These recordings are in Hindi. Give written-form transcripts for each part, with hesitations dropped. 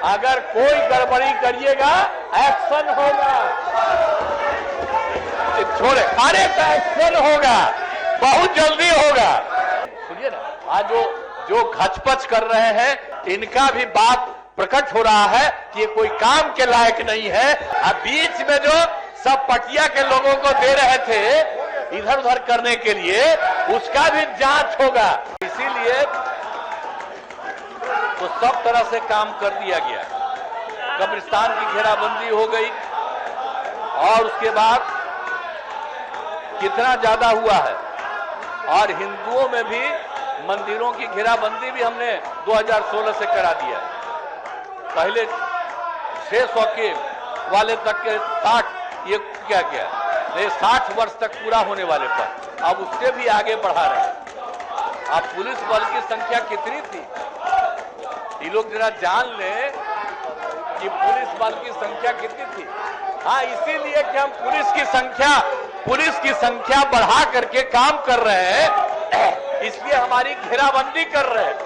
अगर कोई गड़बड़ी करिएगा एक्शन होगा, छोड़े अरे एक्शन होगा, बहुत जल्दी होगा। सुनिए ना, आज जो घचपच कर रहे हैं इनका भी बात प्रकट हो रहा है कि ये कोई काम के लायक नहीं है। अब बीच में जो सब पटिया के लोगों को दे रहे थे इधर उधर करने के लिए, उसका भी जांच होगा। इसीलिए तो सब तरह से काम कर दिया गया। कब्रिस्तान की घेराबंदी हो गई और उसके बाद कितना ज्यादा हुआ है, और हिंदुओं में भी मंदिरों की घेराबंदी भी हमने 2016 से करा दिया है। पहले 600 के वाले तक के 60 ये क्या क्या 60 वर्ष तक पूरा होने वाले पर अब उससे भी आगे बढ़ा रहे हैं। अब पुलिस बल की संख्या कितनी थी ये लोग जरा जान लें कि पुलिस बल की संख्या कितनी थी। हाँ, इसीलिए कि हम पुलिस की संख्या बढ़ा करके काम कर रहे हैं, इसलिए हमारी घेराबंदी कर रहे हैं।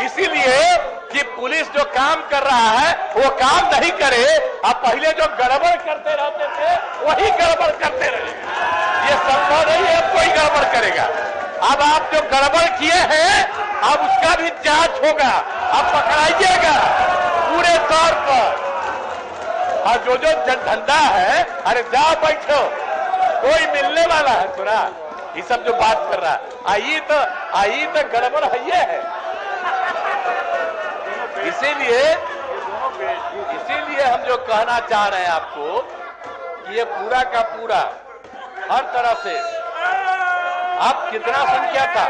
इसीलिए कि पुलिस जो काम कर रहा है वो काम नहीं करे। अब पहले जो गड़बड़ करते रहते थे वही गड़बड़ करते रहे, ये संभव नहीं है कोई गड़बड़ करेगा। अब आप जो गड़बड़ किए हैं अब उसका भी जांच होगा, अब पकड़ाइएगा पूरे तौर पर। और जो धंधा है, अरे जाओ बैठो, कोई मिलने वाला है थोड़ा, ये सब जो बात कर रहा है आई तो गड़बड़ है ये है। इसीलिए हम जो कहना चाह रहे हैं आपको कि ये पूरा का पूरा हर तरह से, अब कितना संख्या था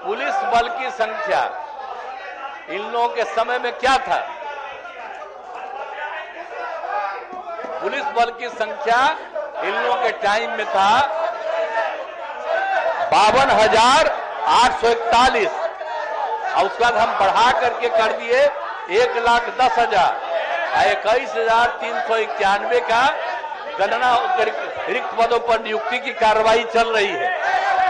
पुलिस बल की संख्या इन लोगों के समय में क्या था? पुलिस बल की संख्या इन लोगों के टाइम में था 52,841, और उसके बाद हम बढ़ा करके कर दिए 1,10,000, 21,391 का गणना रिक्त पदों पर नियुक्ति की कार्रवाई चल रही है।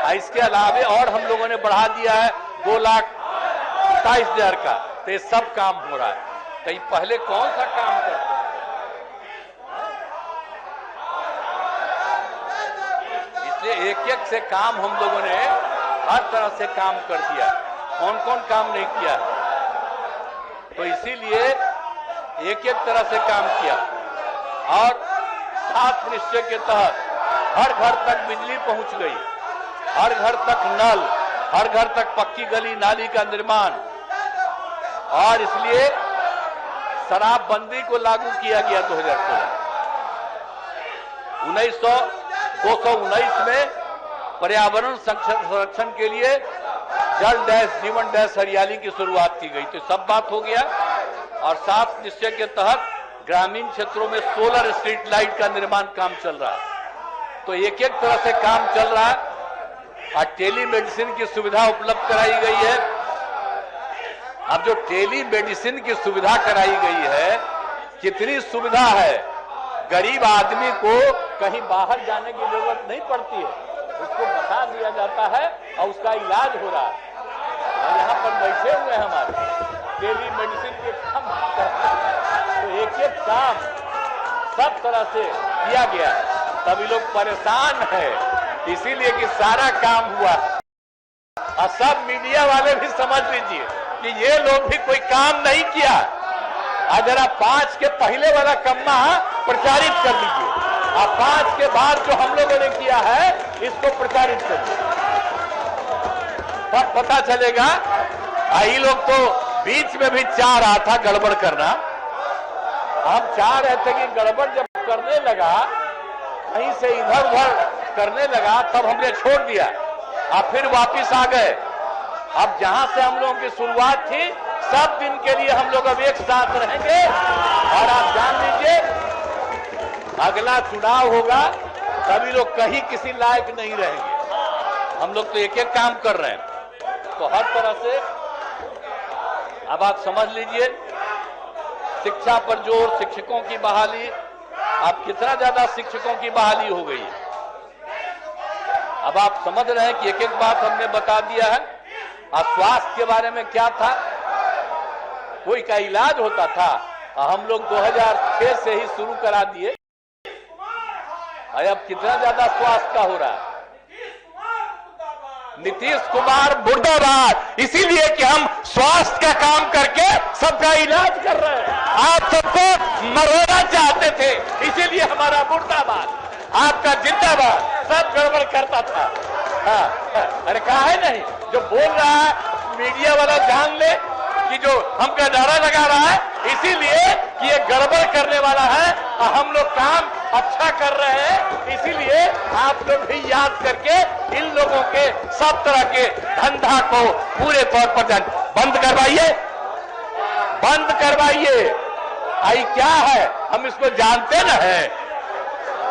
इसके अलावा और हम लोगों ने बढ़ा दिया है 2,27,000 का। तो ये सब काम हो रहा है। तो ये पहले कौन सा काम था? इसलिए एक एक से काम हम लोगों ने हर तरह से काम कर दिया। कौन कौन काम नहीं किया, तो इसीलिए एक एक तरह से काम किया। और 7 निश्चय के तहत हर घर तक बिजली पहुंच गई, हर घर तक नल, हर घर तक पक्की गली नाली का निर्माण, और इसलिए शराबबंदी को लागू किया गया 2016। 219 में पर्यावरण संरक्षण के लिए जल डैश जीवन डैश हरियाली की शुरुआत की गई। तो सब बात हो गया। और 7 निश्चय के तहत ग्रामीण क्षेत्रों में सोलर स्ट्रीट लाइट का निर्माण काम चल रहा है। तो एक एक तरह से काम चल रहा है। और टेली मेडिसिन की सुविधा उपलब्ध कराई गई है। अब जो टेली मेडिसिन की सुविधा कराई गई है, कितनी सुविधा है, गरीब आदमी को कहीं बाहर जाने की जरूरत नहीं पड़ती है, उसको बता दिया जाता है और उसका इलाज हो रहा है। और यहाँ पर बैठे हुए हमारे टेली मेडिसिन के काम, तो एक एक काम सब तरह से किया गया। सभी लोग परेशान है इसीलिए कि सारा काम हुआ। और सब मीडिया वाले भी समझ लीजिए कि ये लोग भी कोई काम नहीं किया। अगर आप 5 के पहले वाला कम्मा प्रचारित कर लीजिए, और 5 के बाद जो हम लोगों ने किया है इसको प्रचारित कर दीजिए, तब पता चलेगा। ये लोग तो बीच में भी चाह रहा था गड़बड़ करना। हम चाह रहे थे कि गड़बड़ जब करने लगा, कहीं से इधर उधर करने लगा, तब हमने छोड़ दिया और फिर वापिस आ गए। अब जहां से हम लोगों की शुरुआत थी, सब दिन के लिए हम लोग अब एक साथ रहेंगे। और आप जान लीजिए अगला चुनाव होगा, सभी लोग कहीं किसी लायक नहीं रहेंगे। हम लोग तो एक एक काम कर रहे हैं। तो हर तरह से अब आप समझ लीजिए, शिक्षा पर जोर, शिक्षकों की बहाली, अब कितना ज्यादा शिक्षकों की बहाली हो गई है। अब आप समझ रहे हैं कि एक एक बात हमने बता दिया है। अब स्वास्थ्य के बारे में क्या था, कोई का इलाज होता था। हम लोग 2006 से ही शुरू करा दिए। अब कितना ज्यादा स्वास्थ्य का हो रहा है। नीतीश कुमार मुर्दाबाद, इसीलिए कि हम स्वास्थ्य का काम करके सबका इलाज कर रहे हैं। आप सबको मरवाना चाहते थे, इसीलिए हमारा मुर्दाबाद, आपका जिंदाबाद। सब गड़बड़ करता था। अरे कहा है नहीं, जो बोल रहा है मीडिया वाला जान ले कि जो हमका नारा लगा रहा है, इसीलिए कि ये गड़बड़ करने वाला है और हम लोग काम अच्छा कर रहे हैं। इसीलिए आप लोग भी याद करके इन लोगों के सब तरह के धंधा को पूरे तौर पर बंद करवाइए, बंद करवाइए। आई क्या है, हम इसको जानते न है,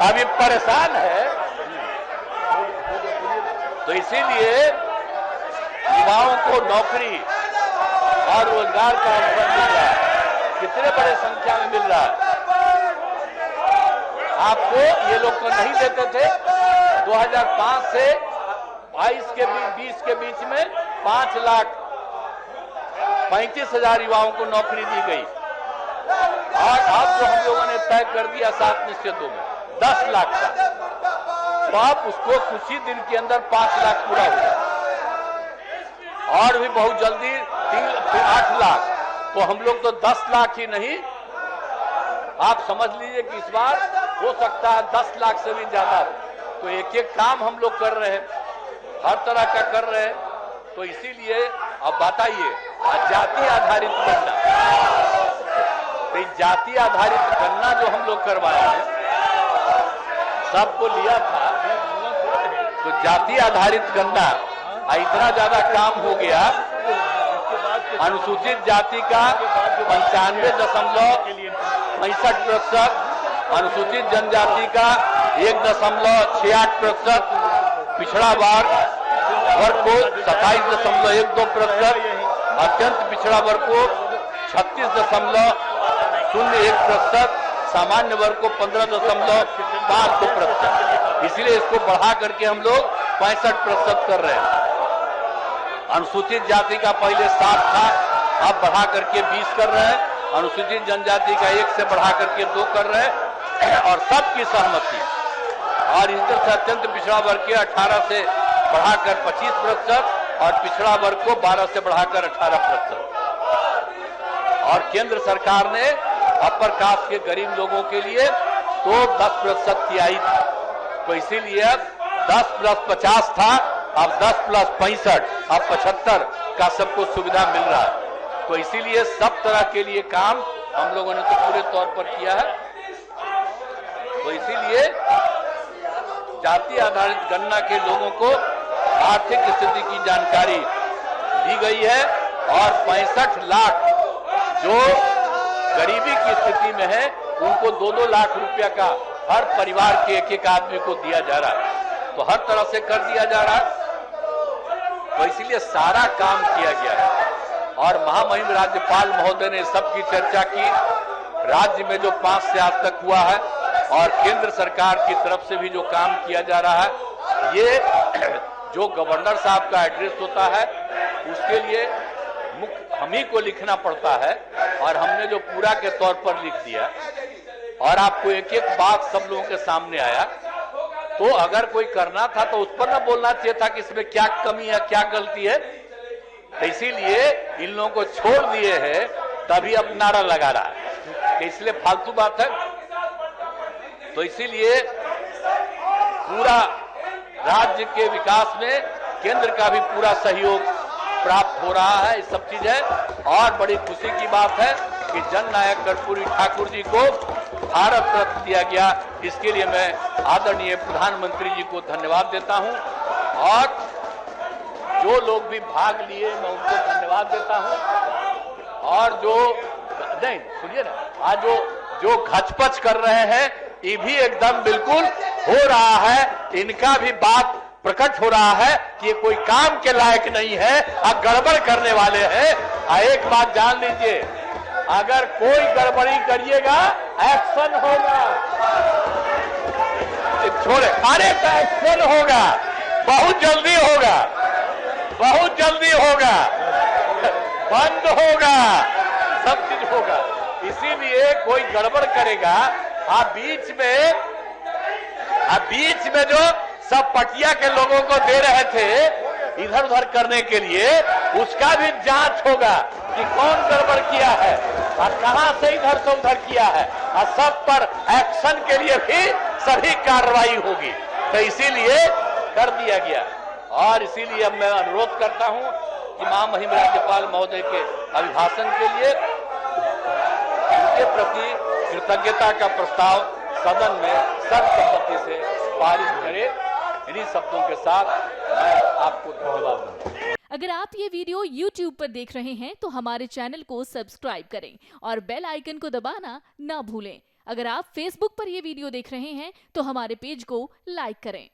अभी परेशान है। तो इसीलिए युवाओं को नौकरी और रोजगार का अवसर मिल रहा है, कितने बड़े संख्या में मिल रहा है। आपको ये लोग तो नहीं देते थे। 2005 से 20 के बीच में 5,35,000 युवाओं को नौकरी दी गई। और अब जो हम लोगों ने तय कर दिया 7 निश्चितों में 10 लाख का, तो आप उसको कुछ ही दिन के अंदर 5 लाख पूरा हुआ और भी बहुत जल्दी 8 लाख। तो हम लोग तो 10 लाख ही नहीं, आप समझ लीजिए कि इस बार हो सकता है 10 लाख से भी ज्यादा। तो एक एक काम हम लोग कर रहे हैं, हर तरह का कर रहे हैं। तो इसीलिए अब बताइए, जाति आधारित गणना, तो जाति आधारित गणना जो हम लोग करवाया है, सबको लिया था। तो जाति आधारित गणना इतना ज्यादा काम हो गया, अनुसूचित जाति का 95.65%, अनुसूचित जनजाति का 1.68%, पिछड़ा वर्ग को 27.12%, अत्यंत पिछड़ा वर्ग को 36.01%, सामान्य वर्ग को 15.52%। इसलिए इसको बढ़ा करके हम लोग 65% कर रहे हैं। अनुसूचित जाति का पहले 7 था, अब बढ़ा करके 20 कर रहे हैं। अनुसूचित जनजाति का 1 से बढ़ा करके 2 कर रहे हैं। और सबकी सहमति, और इधर से अत्यंत पिछड़ा वर्ग के 18 से बढ़ाकर 25% और पिछड़ा वर्ग को 12 से बढ़ाकर 18%। और केंद्र सरकार ने अपर कास्ट के गरीब लोगों के लिए तो 10% की आई थी। तो इसीलिए 10 + 50 था, अब 10 + 65, अब 75 का सबको सुविधा मिल रहा है। तो इसीलिए सब तरह के लिए काम हम लोगों ने तो पूरे तौर पर किया है। तो इसीलिए जाति आधारित गणना के लोगों को आर्थिक स्थिति की जानकारी दी गई है और 65 लाख जो गरीबी की स्थिति में है उनको 2-2 लाख रुपया का हर परिवार के एक आदमी को दिया जा रहा है। तो हर तरह से कर दिया जा रहा है। तो इसीलिए सारा काम किया गया है। और महामहिम राज्यपाल महोदय ने सबकी चर्चा की, राज्य में जो 5 से आज तक हुआ है और केंद्र सरकार की तरफ से भी जो काम किया जा रहा है, ये जो गवर्नर साहब का एड्रेस होता है उसके लिए हम ही को लिखना पड़ता है और हमने जो पूरा के तौर पर लिख दिया और आपको एक एक बात सब लोगों के सामने आया। तो अगर कोई करना था तो उस पर ना बोलना चाहिए था कि इसमें क्या कमी है, क्या गलती है। तो इसीलिए इन लोगों को छोड़ दिए हैं, तभी अब नारा लगा रहा है कि इसलिए फालतू बात है। तो इसीलिए पूरा राज्य के विकास में केंद्र का भी पूरा सहयोग प्राप्त हो रहा है। ये सब चीज है। और बड़ी खुशी की बात है कि जननायक कर्पूरी ठाकुर जी को भारत रत्न दिया गया। इसके लिए मैं आदरणीय प्रधानमंत्री जी को धन्यवाद देता हूं और जो लोग भी भाग लिए मैं उनको धन्यवाद देता हूं। और जो नहीं सुनिए ना, आज जो घचपच कर रहे हैं ये भी एकदम बिल्कुल हो रहा है। इनका भी बात प्रकट हो रहा है कि ये कोई काम के लायक नहीं है और गड़बड़ करने वाले हैं। एक बात जान लीजिए, अगर कोई गड़बड़ी करिएगा एक्शन होगा। छोड़े अरे का एक्शन होगा, बहुत जल्दी होगा, बहुत जल्दी होगा, बंद होगा। सब चीज होगा। इसीलिए कोई गड़बड़ करेगा, आप बीच में जो सब पटिया के लोगों को दे रहे थे इधर उधर करने के लिए, उसका भी जांच होगा कि कौन गड़बड़ किया है और कहां से इधर से उधर किया है, और सब पर एक्शन के लिए भी सभी कार्रवाई होगी। तो इसीलिए कर दिया गया, और इसीलिए अब मैं अनुरोध करता हूं कि महामहिम राज्यपाल महोदय के अभिभाषण के लिए उनके प्रति कृतज्ञता का प्रस्ताव सदन में सर्वसम्मति से पारित करे। इन्हीं शब्दों के साथ मैं आपको धन्यवाद दूं। अगर आप ये वीडियो YouTube पर देख रहे हैं तो हमारे चैनल को सब्सक्राइब करें और बेल आइकन को दबाना ना भूलें। अगर आप Facebook पर ये वीडियो देख रहे हैं तो हमारे पेज को लाइक करें।